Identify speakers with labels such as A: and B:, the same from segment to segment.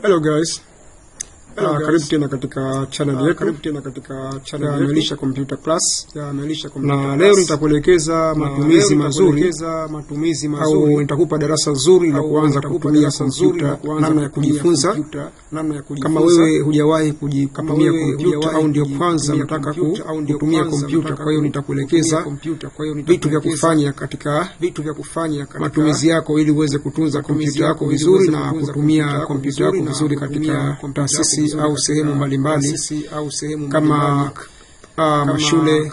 A: Hello guys. Karibu tena katika channel yetu ya Melisha Computer Class. Na leo nitakuelekeza matumizi mazuri au nitakupa darasa zuri la kuanza kutumia kompyuta, namna ya kujifunza. Kama wewe hujawahi kutumia kompyuta au ndio kwanza unataka kutumia kompyuta, kwa hiyo nitakuelekeza vitu vya kufanya katika matumizi yako ili uweze kutunza kompyuta yako vizuri na kutumia kompyuta yako vizuri katika taasisi au sehemu mbalimbali kama mashule,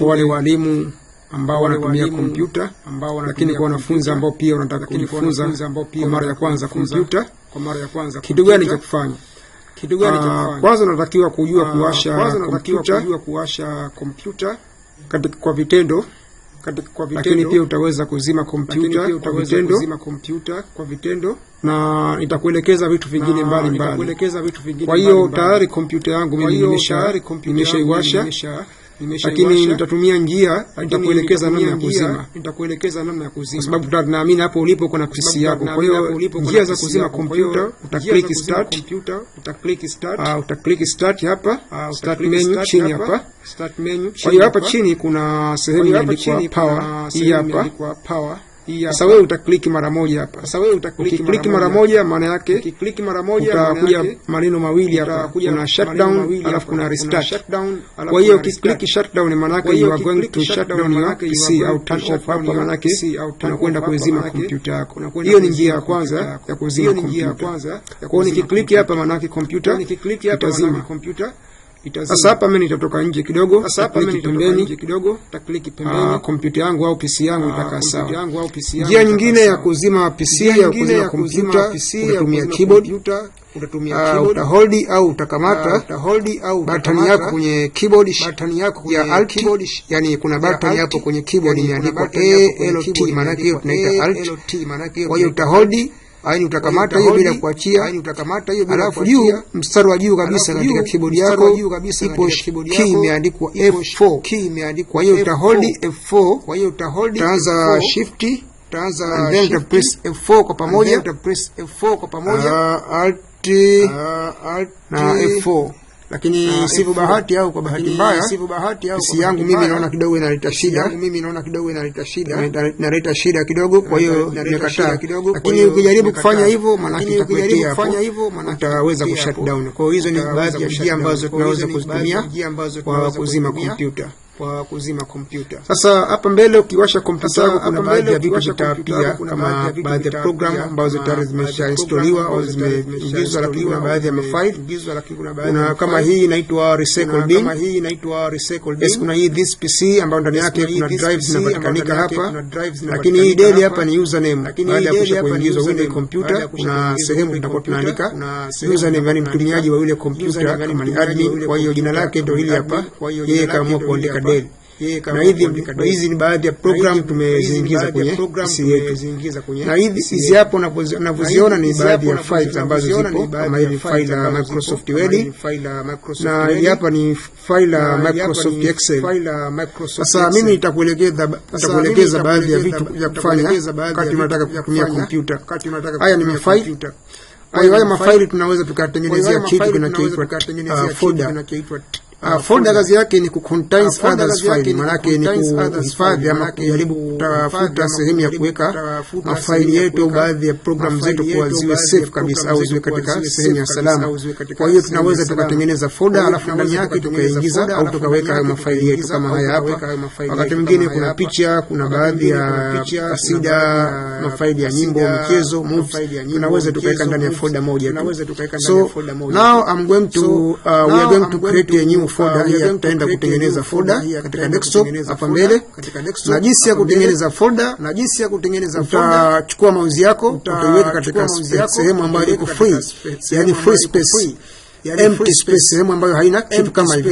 A: wale walimu ambao wanatumia kompyuta, lakini kwa wanafunzi ambao pia wanataka kujifunza kwa mara ya kwanza kompyuta. Kitu gani cha kufanya? Kwanza unatakiwa kujua kuwasha kompyuta kwa vitendo. Lakini pia utaweza kuzima kompyuta kwa vitendo, na nitakuelekeza vitu vingine mbalimbali. Kwa hiyo tayari kompyuta yangu mimi nimeshaiwasha, lakini nitatumia njia, nitakuelekeza namna ya kuzima. Kwa sababu tunaamini hapo ulipo kuna PC yako. Kwa hiyo njia za kuzima kompyuta, utaklik start hapa, start menu chini hapa. Kwa hiyo hapa chini kuna sehemu imeandikwa power, hii hapa. Sasa wewe utaklik mara moja hapa. Ukiklik mara moja maana yake utakuja maneno mawili hapa. Kuna shutdown alafu kuna restart. Kwa hiyo ukiklik shutdown maana yake you are going to shut down your PC au turn off hapa, maana yake tunakwenda kuzima kompyuta yako. Hiyo ni njia ya kwanza ya kuzima kompyuta. Kwa hiyo nikiklik hapa maana yake kompyuta itazima. Sasa hapa mimi nitatoka nje kidogo, pembeni, kompyuta yangu au PC yangu itakaa sawa. Njia nyingine ya kuzima PC au kuzima kompyuta, utatumia keyboard. Utahold au utakamata button yako kwenye keyboard ya alt, yani kuna button hapo kwenye keyboard imeandikwa ALT, maana yake hiyo tunaita alt. Kwa hiyo utahold aini utakamata hiyo bila kuachia, alafu juu mstari wa juu kabisa katika keyboard yako ipo key imeandikwa F4. Kwa hiyo utahold F4, utaanza shift, and then utapress F4 kwa pamoja, alt na F4. Lakini sivyo bahati au kwa bahati mbaya, PC yangu mimi naona kidogo inaleta shida, kidogo, kwa hiyo nimekataa. Lakini ukijaribu kufanya hivyo maana itakuletea hapo, utaweza kushutdown. Kwa hiyo hizo ni baadhi ya njia ambazo tunaweza kuzitumia kwa kuzima kompyuta. Sasa hapa mbele ukiwasha kompyuta yako kuna baadhi ya vitu vitapia, kama baadhi ya program ambazo tayari zimeshainstaliwa au zimeingizwa, lakini kuna baadhi ya mafaili. Kuna kama hii inaitwa recycle bin. Kuna hii this PC ambayo ndani yake kuna drives zinapatikanika hapa, lakini hii Dell hapa ni username. Baada ya kusha kuingizwa kwenye kompyuta kuna sehemu tutakuwa tunaandika username, yani mtumiaji wa ile kompyuta kama ni admin. Kwa hiyo jina lake ndio hili hapa, yeye kaamua kuandika Dell. Na hizi ni baadhi ya program tumeziingiza kwenye PC yetu. Na hizi hapo unavyoziona ni baadhi ya files ambazo zipo, kama hivi file la Microsoft Word, na hii hapa ni file la Microsoft Excel. Sasa mimi nitakuelekeza baadhi ya vitu vya kufanya wakati unataka kutumia kompyuta. Haya ni mafaili. Kwa hiyo haya mafaili tunaweza tukatengenezea kitu kinachoitwa folder. Folder kazi yake ni kucontain others file, maana yake ni kuhifadhi ama kujaribu kutafuta sehemu ya kuweka mafaili yetu au baadhi ya program zetu kwa ziwe safe kabisa au ziwe katika sehemu ya salama. Kwa hiyo tunaweza tukatengeneza folder, alafu ndani yake tukaingiza au tukaweka hayo mafaili yetu kama haya hapa. Wakati mwingine kuna picha, kuna baadhi ya kasida, mafaili ya nyimbo, michezo, movies, tunaweza tukaweka ndani ya folder moja tu. So now we are going to create a new folder. Hii tutaenda kutengeneza folder katika desktop hapa mbele. Na jinsi ya kutengeneza folder, utachukua mouse yako utaiweka katika sehemu ambayo iko free, yani free space, empty space, sehemu ambayo haina kitu kama hivi.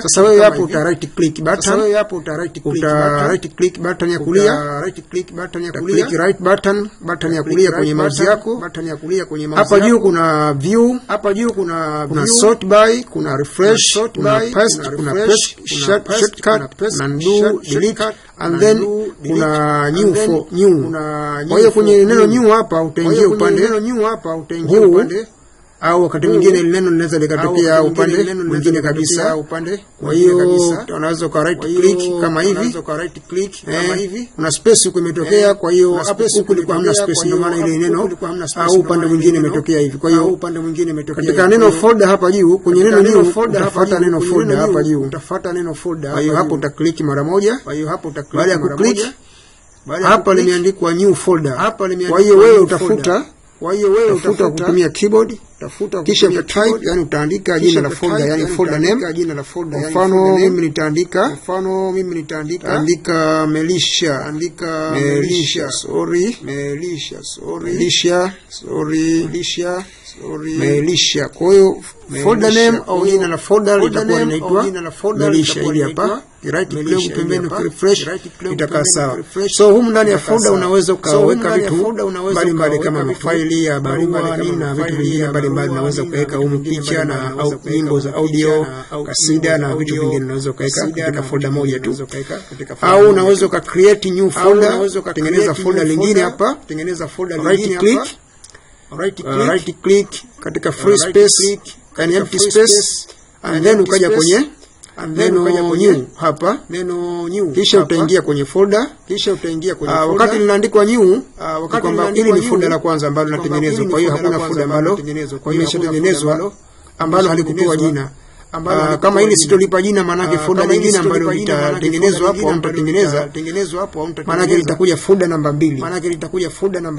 A: Sasa wewe hapo uta right click button ya kulia, click right button ya kulia kwenye mouse yako. Hapa juu kuna view, kuna sort by, kuna refresh, kuna paste, kuna shortcut, undo, delete, and then kuna new for new. Kwa hiyo kwenye neno new hapa utaingia upande huu, au wakati mwingine neno linaweza likatokea upande mwingine kabisa. Kwa hiyo unaweza ka right click kama hivi, kuna space huko imetokea. Kwa hiyo hapo huku kulikuwa hamna space, ndio maana ile neno au upande mwingine imetokea hivi. Kwa hiyo katika neno folder hapa juu, kwenye neno new utafuata neno folder hapa juu. Kwa hiyo hapo uta click mara moja. Baada ya kuclick hapa limeandikwa new folder. Kwa hiyo wewe utafuta kutumia keyboard, kisha type, yani utaandika jina la folder, yani folder name. Mfano mimi nitaandika Melisha, Melisha. Kwa hiyo folder name au jina la folder litakuwa linaitwa Melisha. Ili hapa right click pembeni refresh itakaa sawa. So humu ndani ya folder unaweza ukaweka vitu mbalimbali kama mafaili ya barua na vitu vingine mbalimbali. Unaweza kuweka humu picha na au nyimbo za audio, kasida na vitu vingine unaweza kuweka katika folder moja tu. Au unaweza ka create new folder, tengeneza folder lingine hapa, right click katika free space, yani empty space, and then ukaja kwenye neno new hapa, kisha utaingia kwenye folder. Wakati linaandikwa new, kwamba hili ni folder la kwanza ambalo linatengenezwa. Kwa hiyo hakuna folder ambalo imeshatengenezwa ambalo halikupewa jina. Kama hili sitolipa jina, maana yake folder lingine ambalo litatengenezwa hapo au mtatengeneza, maana yake litakuja folder namba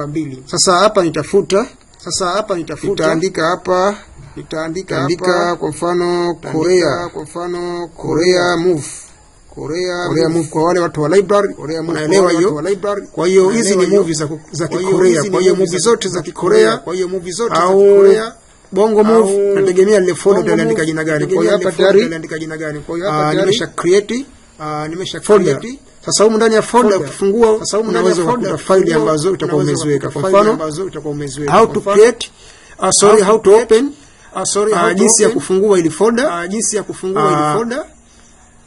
A: 2. Sasa hapa nitafuta, nitaandika kwa mfano Korea move kwa wale watu wa library, unaelewa hiyo. Kwa hiyo hizi ni movie za Kikorea. Kwa hiyo movie zote za Kikorea au Bongo Move, nategemea ile folder utaandika jina gani. Kwa hiyo hapa tayari nimesha create folder. Sasa huko ndani ya folder ukifungua, unaweza kukuta file ambazo utakuwa umeziweka. Kwa mfano how to create how to open jinsi ya kufungua ile folder.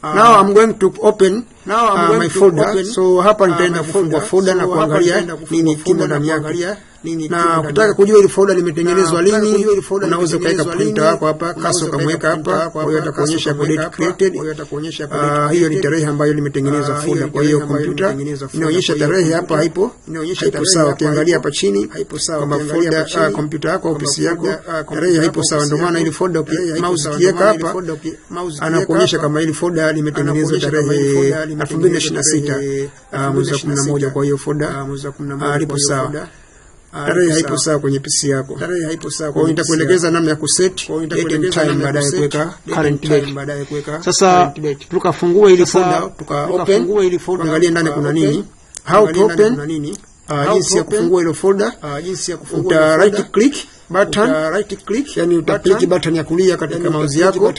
A: Now I'm going to open my folder. So hapa nitaenda kufungua folder na kuangalia nini kimo ndani yake. Na ukitaka kujua ile folder limetengenezwa lini, unaweza kuweka printer wako hapa, kaso kamweka hapa. Kwa hiyo atakuonyesha date created. Hiyo ni tarehe ambayo limetengenezwa folder. Kwa hiyo kompyuta inaonyesha tarehe hapa haipo sawa. Ukiangalia hapa chini kwamba folder kompyuta yako au PC yako tarehe haipo sawa, ndio maana ile folder mouse kiweka hapa anakuonyesha kama ile folder limetengenezwa tarehe 2026 mwezi wa 11. Kwa hiyo folder haipo sawa, tarehe haipo sawa kwenye PC yako. Kwa hiyo nitakuelekeza namna ya kuset date and time, baadaye kuweka current date. Sasa tukafungua ile folder, angalia ndani kuna nini, how to open, jinsi ya kufungua ile folder. Uta right click button, yani uta click button ya kulia katika mouse yako,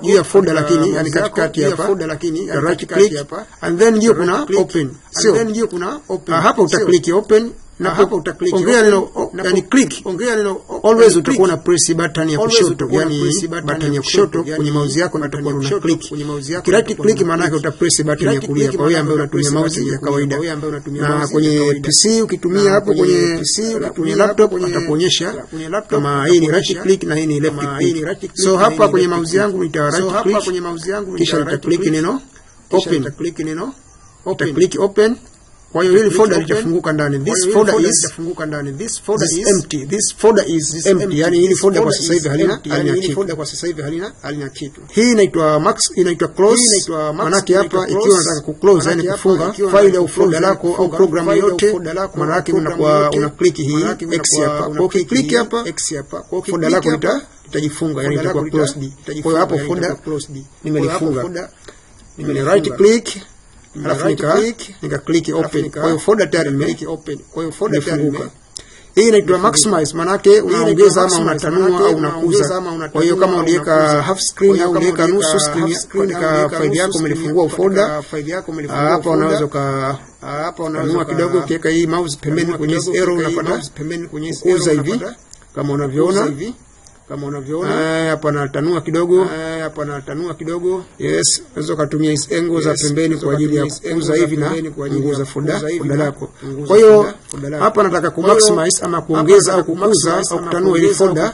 A: juu ya folder, lakini yani katikati hapa right click, and then ndio kuna open. Sio hapa uta click open, na hapo utaongea neno yani click, always utakuwa na press button ya kushoto, yani button ya kushoto kwenye mouse yako na utakuwa una click. Right click maana yake uta press button ya kulia kwa wewe ambaye unatumia mouse ya kawaida. Na kwenye PC ukitumia hapo kwenye laptop atakuonyesha kama hii ni right click na hii ni left click. So hapa kwenye mouse yangu nita right click, kisha nita click neno open, click open. Kwa hiyo hili folder litafunguka ndani. This folder is empty. This folder is empty. Yani hili folder kwa sasa hivi halina kitu. Hii inaitwa close. Maana yake hapa ikiwa unataka ku close, yani kufunga file au folder lako au program yote, maana yake unakuwa una click hii X hapa. Kwa click hapa folder lako litajifunga, yani itakuwa closed. Kwa hiyo hapo folder nimelifunga. Right click alafu nika click open. Kwa hiyo folder tayari imefunguka. Hii inaitwa maximize, maana yake unaongeza ama unatanua au unakuza. Kwa hiyo kama uliweka half screen au uliweka nusu screen katika file yako, umelifungua folder hapa, unaweza tanua kidogo, ukiweka hii mouse pembeni kwenye arrow unapata kukuza hivi kama unavyoona. kama unavyoona. Hapa natanua kidogo, yes, unaweza kutumia hizo engo za pembeni kwa ajili ya kukuza hivi na kuongeza folder lako. Kwa hiyo hapa nataka ku maximize ama kuongeza au kukuza au kutanua ile folder.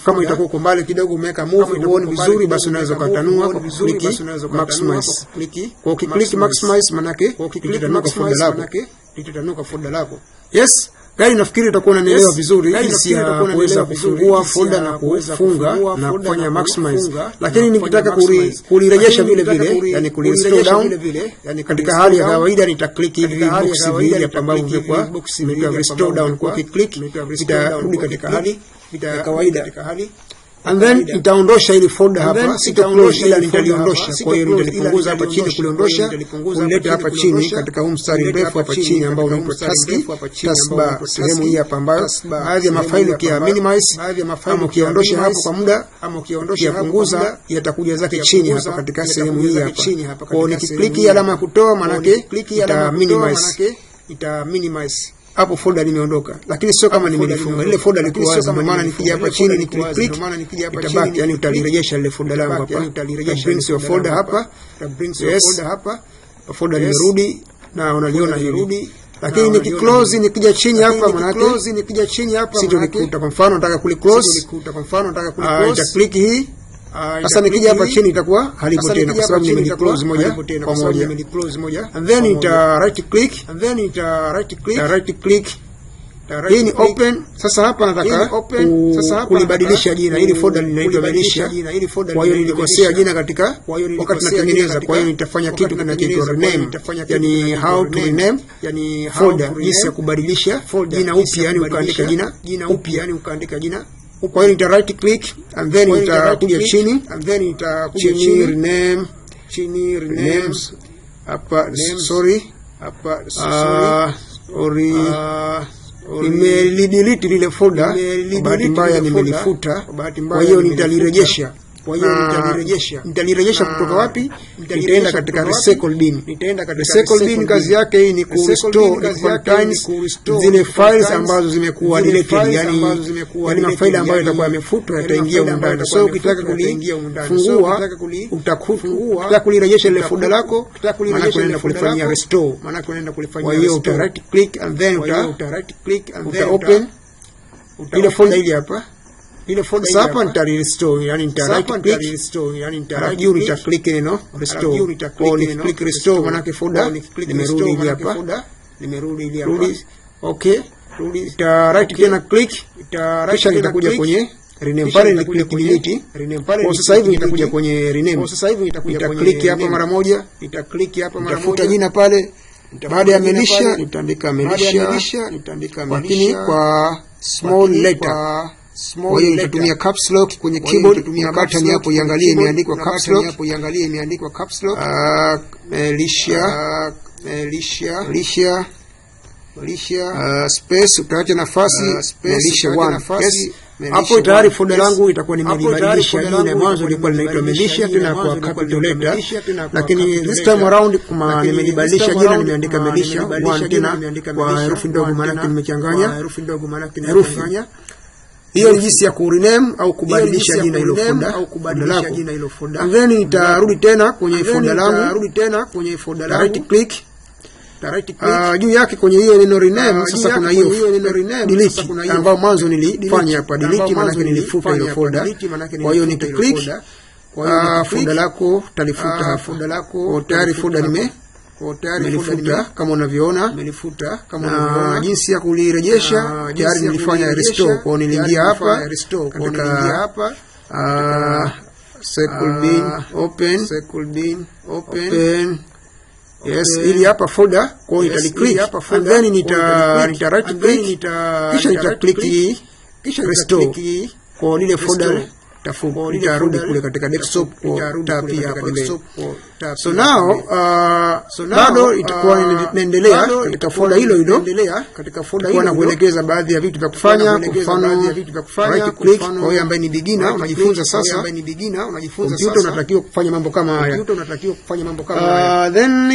A: Kama itakuwa kwa mbali kidogo umeweka move uone vizuri, basi unaweza kutanua kwa click maximize. Kwa ukiklik maximize maana yake litatanua folder lako. Yes, gari nafikiri utakuwa unanielewa vizuri jinsi ya kuweza kufungua folder na kufunga na kufanya maximize. Lakini nikitaka kulirejesha vile vile, yani kulirestore down, yani katika hali ya kawaida nitaklik hivi box hivi hapa ambapo vimekuwa restore down. Kwa click itarudi katika hali ya kawaida. And then nitaondosha ile folder hapa, sita close ila nitaliondosha. Kwa hiyo nitalipunguza hapa chini kuliondosha, kuleta hapa chini katika huu mstari mrefu hapa chini ambao unaitwa taskbar, sehemu hii hapa ambayo baadhi ya mafaili ukia minimize ama ukiondosha hapo kwa muda ama ukipunguza yatakuja zake chini hapa katika sehemu hii hapa. Kwa hiyo nikiklik alama ya kutoa maana yake ita minimize hapo folder limeondoka, lakini sio kama nimelifunga. Ile folder ilikuwa wazi, kwa maana nikija hapa chini nikiklik itabaki, yani utalirejesha ile folder langu hapa, brings your folder hapa, folder limerudi na unaliona hili. Lakini nikiclose nikija chini hapa maana yake sitakuta. Kwa mfano nataka kuliclose, ita click hii. Sasa nikija hapa chini itakuwa halipo tena kwa sababu nimeclose moja kwa moja. And then ita right click. Hii ni open. Sasa hapa nataka kulibadilisha jina. Hili folder linaitwa badilisha. Kwa hiyo nilikosea jina katika wakati natengeneza. Kwa hiyo nitafanya kitu kinachoitwa rename. Yani how to rename folder, jinsi ya kubadilisha jina upya, yani ukaandika jina upya. Kwa hiyo nita right click and then nitakuja chini rename hapa, delete lile folder, bahati mbaya nimelifuta. Kwa hiyo nitalirejesha. Nitalirejesha kutoka wapi? Nitaenda katika recycle bin. Recycle bin kazi yake hii ni ku restore contains zile files ambazo zimekuwa deleted, yani mafaili ambayo yatakuwa yamefutwa yataingia huko ndani. So ukitaka kulifungua utafungua kulirejesha ile folder lako, maana kwenda kulifanyia restore. Kwa hiyo uta right click and then uta open ile folder ile hapa. Sasa hapa nita-restore, yani nita-click neno restore. Kwa hiyo click restore maana yake folder nimerudi hivi hapa. Okay, nita right tena click, kisha nitakuja kwenye rename pale, ni click delete. Kwa sasa hivi nitakuja kwenye rename. Nita click hapa mara moja, nitafuta jina pale. Baada ya Melisha nitaandika Melisha, lakini kwa small letter. Kwa hiyo nitatumia caps lock kwenye keyboard, na button hapo iangalie imeandikwa caps lock. Melisha space utaacha nafasi Melisha 1. Yes, hapo tayari folder langu itakuwa nimelibadilisha jina. Mwanzo ilikuwa linaitwa Melisha tena kwa capital letter, lakini this time around kama nimelibadilisha jina, nimeandika Melisha 1 tena kwa herufi ndogo, maana nimechanganya herufi. Hiyo ni jinsi ya kurename au kubadilisha jina hilo folder. And then nitarudi tena kwenye folder langu, right click juu yake kwenye hiyo neno rename. Sasa kuna hiyo delete ambayo mwanzo nilifanya hapa delete, maana nilifuta hiyo folder. Kwa hiyo nikiclick folder lako talifuta hapo. Tayari folder nimelifuta kama unavyoona. Na jinsi ya kulirejesha tayari nilifanya restore. Kwa niliingia hapa katika recycle bin, open. Yes, ili hapa folder. Kwa hiyo nitaliclick and then nita right click, kisha nita click restore. Kwa lile folder nitarudi kule katika desktop tab hapa mbele. So now bado itakuwa inaendelea katika folder hilo kwa na kuelekeza baadhi ya vitu vya kufanya. Kwa mfano right click kwa hiyo ambaye ni beginner unajifunza sasa, kompyuta unatakiwa kufanya mambo kama haya. Then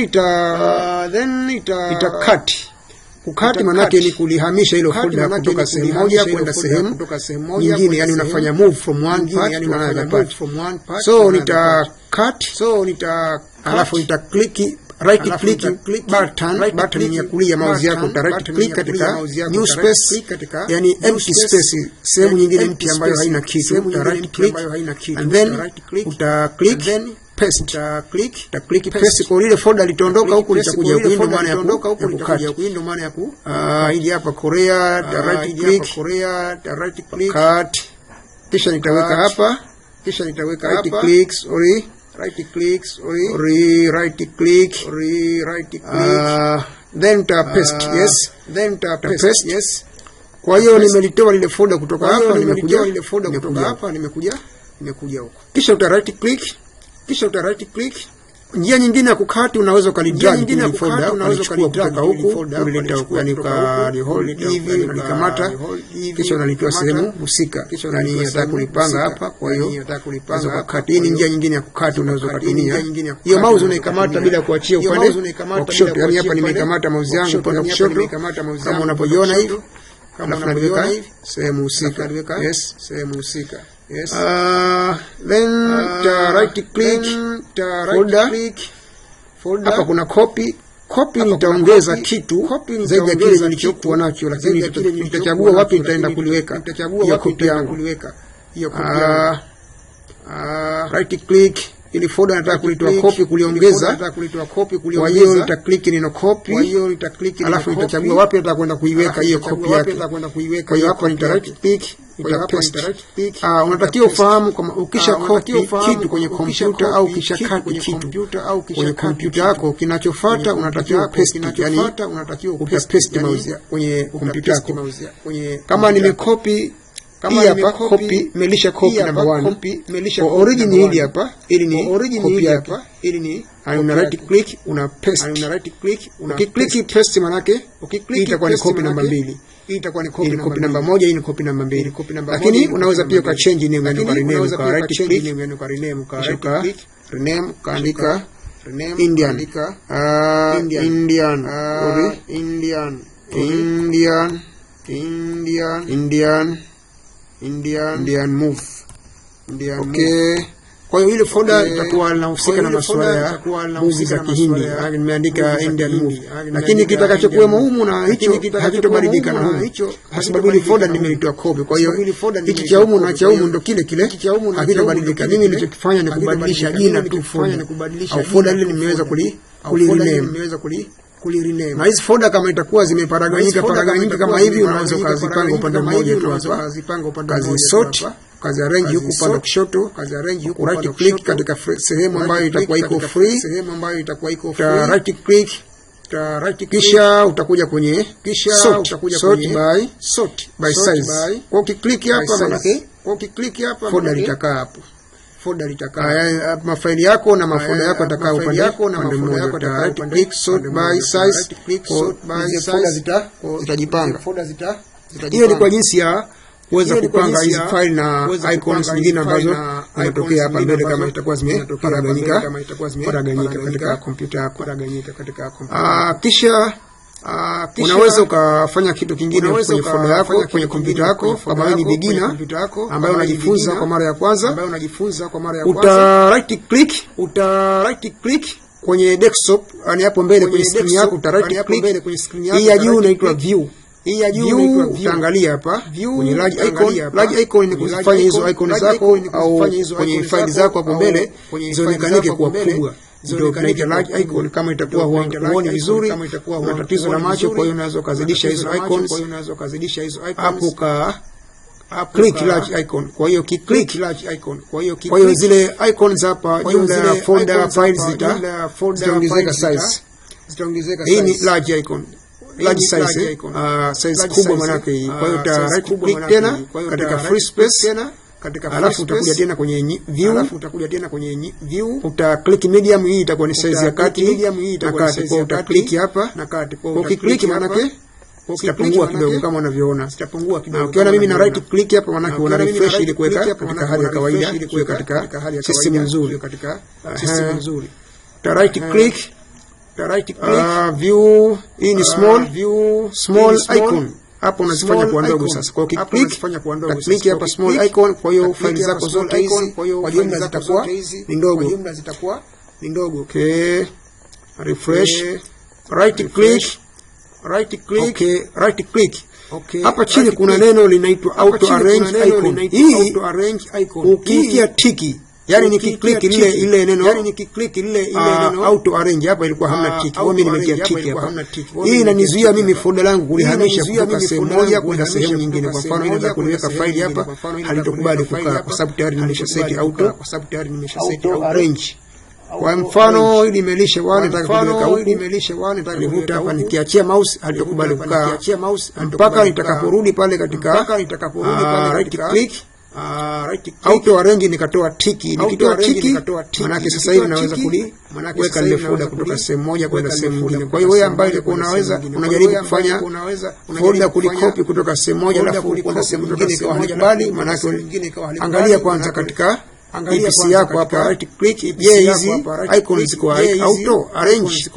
A: ita cut Kukati manake ni kulihamisha hilo folder kutoka sehemu moja kwenda sehemu nyingine, yani unafanya move from one part to another part. So nita cut, alafu nita click right click button ya kulia mouse yako, uta right click katika new space, yani empty space, sehemu nyingine empty ambayo haina kitu, uta right click and then uta click paste, uta click paste. Kwa ile folder litaondoka huku, litakuja huku, ndio maana ya kukata. Hii hapa Korea, right click cut, kisha nitaweka hapa, right click then ta paste, yes. Kwa hiyo nimelitoa lile folder kutoka hapa, nimekuja huko, kisha uta right click. Njia nyingine ya kukati, unaweza ukalidrag kwenye folder, unaweza ukalidrag huku kulileta huku, yani hold hivi ulikamata, kisha unalitoa sehemu husika, yani nataka kulipanga hapa. Kwa hiyo unaweza kukati. Hii ni njia nyingine ya kukati, unaweza kutumia hiyo mouse, unaikamata bila kuachia upande wa kushoto. Yani hapa nimeikamata mouse yangu upande wa kushoto kama unavyoiona hivi, alafu naliweka sehemu husika, yes. Then right click folder. Hapa kuna copy nitaongeza kitu zaidi ya kile nilichokuwa nacho, lakini nitachagua wapi nitaenda kuliweka hiyo copy yangu. Right click, ili folder nataka kulitoa copy, kuliongeza. Kwa hiyo nita click neno copy, alafu nitachagua wapi nataka kwenda kuiweka hiyo copy yake. Kwa hiyo hapa nita right click, nita paste. Unatakiwa ufahamu kama ukisha copy kitu kwenye kompyuta au ukisha cut kitu kwenye kompyuta yako, kinachofuata unatakiwa paste, yani upaste mouse kwenye kompyuta yako. Kama nimecopy hii hapa copy, melisha copy number 1. Origin hili hapa, ili ni copy yake. Una right click, una paste. Ukiklik paste manake itakuwa ni copy number 2. Hii ni copy number 1, hii ni copy number 2. Lakini unaweza pia ka change name, yani rename, ka right click, rename, kaandika Indian, Indian move. Okay. Kwa hiyo ile folder itakuwa inahusika na masuala ya movie za Kihindi, nimeandika Indian movie. Lakini kitakachokuwemo humu na hicho hakitobadilika na humu, kwa sababu ile folder nimelitoa copy. Kwa hiyo hiki cha humu na cha humu ndio kile hakitobadilika. Mimi nilichokifanya ni kubadilisha jina tu folder, au folder ile nimeweza kulirename. Na hizi folder kama itakuwa zimeparaganyika kama hivi, unaweza kuzipanga upande mmoja tu hapa, kazi sort, kazi arrange huku upande wa kushoto, right click katika sehemu ambayo itakuwa iko free, right click, kisha utakuja kwenye sort by size. Kwa ukiklik hapa folder litakaa hapo. Mafaili yako na mafolder yako yatakaa upande mmoja. Right click, sort by size, folder zitajipanga. Hiyo ni kwa jinsi ya kuweza kupanga hizi file na icons nyingine ambazo zinatokea hapa mbele, kama itakuwa zimeparaganyika katika kompyuta yako. Kisha unaweza ukafanya kitu kingine kwenye folder yako, kwenye kompyuta yako. Kama wewe ni beginner ambaye unajifunza kwa mara ya kwanza, uta right click kwenye desktop, yani hapo mbele kwenye screen yako uta right click. Hii ya juu inaitwa view. Utaangalia hapa kwenye large icon ni kufanya hizo icon zako au kwenye file zako hapo mbele zionekane kwa kubwa. Ndio kinaitwa large icon. Kama itakuwa huoni vizuri, una tatizo la macho, kwa hiyo unaweza kuzidisha hizo icons hapo, click large icon. Kwa hiyo click large icon. Kwa hiyo zile icons hapa, jumla ya folder files zitaongezeka size. Hii ni large icon, large size, size kubwa manake hii. Kwa hiyo uta right click tena katika free space, alafu utakuja tena kwenye view, uta click medium. Hii itakuwa ni size ya kati, kwa uta click hapa na kati. Kwa ukiklik manake sitapungua kidogo kama unavyoona. Ukiona mimi na right click hapa manake una refresh ili kuweka katika hali ya kawaida, kuweka katika system nzuri. Uta right click view, hii ni small icon. Hapo unazifanya kuwa ndogo sasa. Kwa hiyo click hapa small icon, kwa hiyo faili zako zote hizi kwa jumla zitakuwa ni ndogo. Okay. Refresh. Right click. Okay. Hapa chini kuna neno linaitwa auto arrange icon. Hii ukitia tiki, yani nikiklik ile neno auto arrange, hapa ilikuwa hamna tiki. Kwa mimi nimetia tiki hapa. Hii inanizuia mimi folder langu kulihamisha kutoka sehemu moja kwenda sehemu nyingine. Kwa mfano inaweza kuweka faili hapa, halitokubali kukaa kwa sababu tayari nimesha set auto arrange. Kwa mfano ili imelisha wale nataka kuweka huku, nivuta hapa nikiachia mouse halitokubali kukaa mpaka nitakaporudi pale katika right click auto arrange, nikatoa tiki. Nikitoa tiki maana sasa hivi naweza kuweka ile folder kutoka sehemu moja kwenda sehemu nyingine. Kwa hiyo wewe ambaye ulikuwa unajaribu kufanya folder kulicopy kutoka sehemu moja alafu kwenda sehemu nyingine kwa halikubali, maana angalia kwanza katika PC yako hapa right click, hizi icons ziko auto arrange.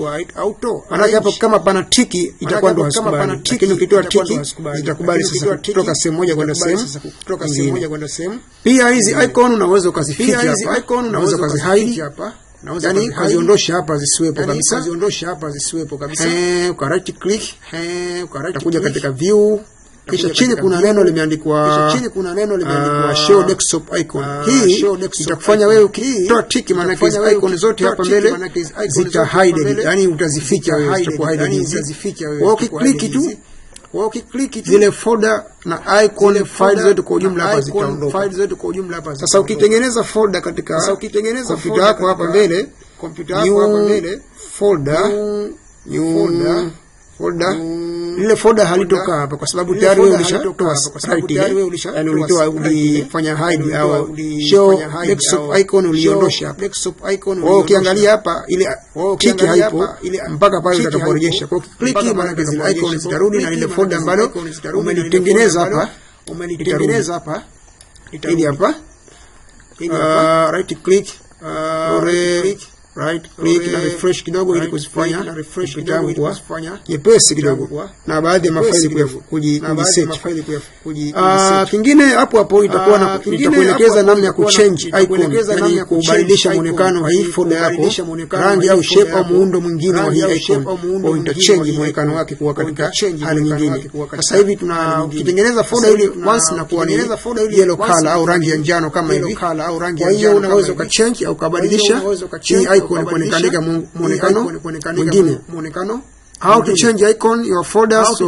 A: Maana hapo kama pana tiki itakuwa ndo hasikubali, lakini ukitoa tiki zitakubali sasa kutoka sehemu moja kwenda sehemu. Pia hizi icon unaweza ukazificha hapa, unaweza ukazihide hapa, yani ukaziondosha hapa zisiwepo kabisa. Uka right click, utakuja katika view, kisha chini kuna neno limeandikwa show desktop icon. Hii itakufanya wewe ukitoa tiki, maana hizo icon zote hapa mbele zita hide, yani utazificha wewe, zitakuwa hide. Kwa ukiklik tu zile folder na icon file zote kwa ujumla hapa zitaondoka. Sasa ukitengeneza folder katika kompyuta yako hapa mbele, folder ile folder halitoka hapa kwa sababu tayari wewe ulishatoa yani ulifanya hide au show desktop icon uliondosha hapa. Ukiangalia hapa ile tiki haipo mpaka pale utakaporejesha. Kwa click maana zile icon zitarudi na ile folder ambalo umelitengeneza hapa ili hapa right click na refresh kidogo ili kuzifanya kitambo kwa nyepesi kidogo na baadhi ya mafaili kujiset. Kingine hapo itakuwa nitakuelekeza namna ya kuchange icon, yani kubadilisha muonekano wa hii folder yako, rangi au shape au muundo mwingine wa hii icon, au interchange muonekano wake kuwa katika hali nyingine. Sasa hivi tukitengeneza folder ile once na kuwa ni yellow color au rangi ya njano kama hivi. Kwa hiyo unaweza ukachange au kubadilisha hii icon kuonekana muonekano mwingine. How to change icon your folders?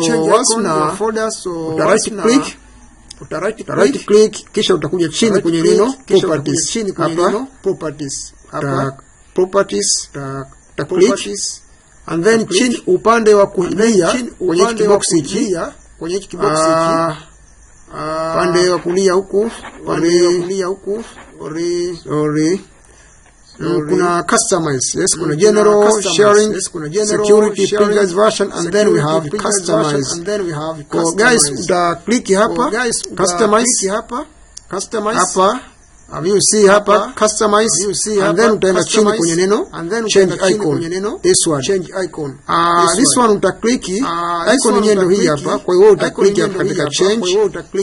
A: Right click kisha utakuja chini kwenye neno properties, click and then chini upande wa kulia kwenye kibox hiki, upande wa kulia huku kuna customize, yes, kuna general, sharing, security, previous version, and then we have customize. So guys, uta click hapa customize hapa you see hapa customize, and then utaenda chini kwenye neno change icon, this one this one uta click icon yenyewe ndio hii hapa. Kwa hiyo uta click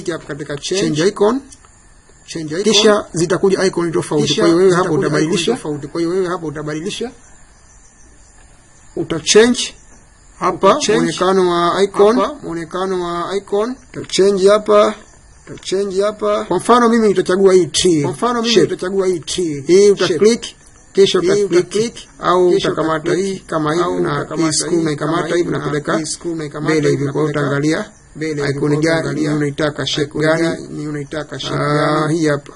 A: hapa katika change icon, kisha zitakuja icon tofauti. Kwa hiyo wewe hapo utabadilisha, utachange hapa muonekano wa icon, utachange hapa. Kwa mfano mimi nitachagua hii tree, hii utaclick, kisha utaclick au utakamata hii kama hivi na hii screw na ikamata hivi na kupeleka mbele hivi. Kwa hiyo utaangalia icon gani unataka, shape gani hii hapa,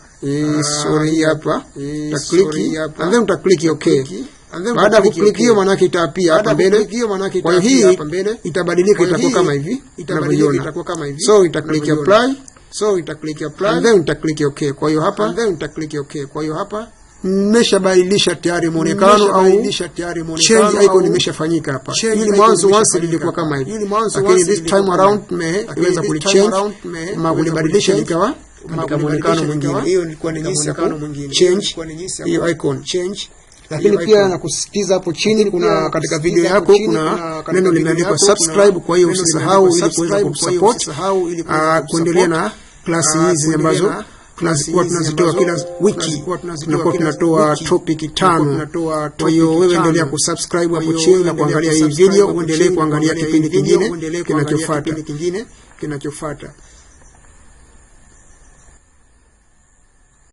A: hii hapa utaklik and then utaklik okay. Baada ya kuklik hiyo maana yake itaapia hapa mbele. Kwa hiyo hii itabadilika, itakuwa kama hivi unavyoiona. So utaklik apply and then utaklik okay. Kwa hiyo hapa nimeshabadilisha tayari muonekano au change icon imeshafanyika hapa. Hili mwanzo once lilikuwa kama hivi, lakini this time around tumeweza kulichange na kulibadilisha likawa katika muonekano mwingine. Hiyo ilikuwa ni jinsi ya change hiyo icon. Lakini pia nakusisitiza hapo chini kuna katika video yako kuna neno limeandikwa subscribe, kwa hiyo usisahau ili kuweza kusupport kuendelea na klasi hizi ambazo tunazitoa kila wiki. Tunakuwa tunatoa topic 5. Kwa hiyo wewe endelea kusubscribe hapo chini na kuangalia hii video, uendelee kuangalia kipindi kingine kinachofuata.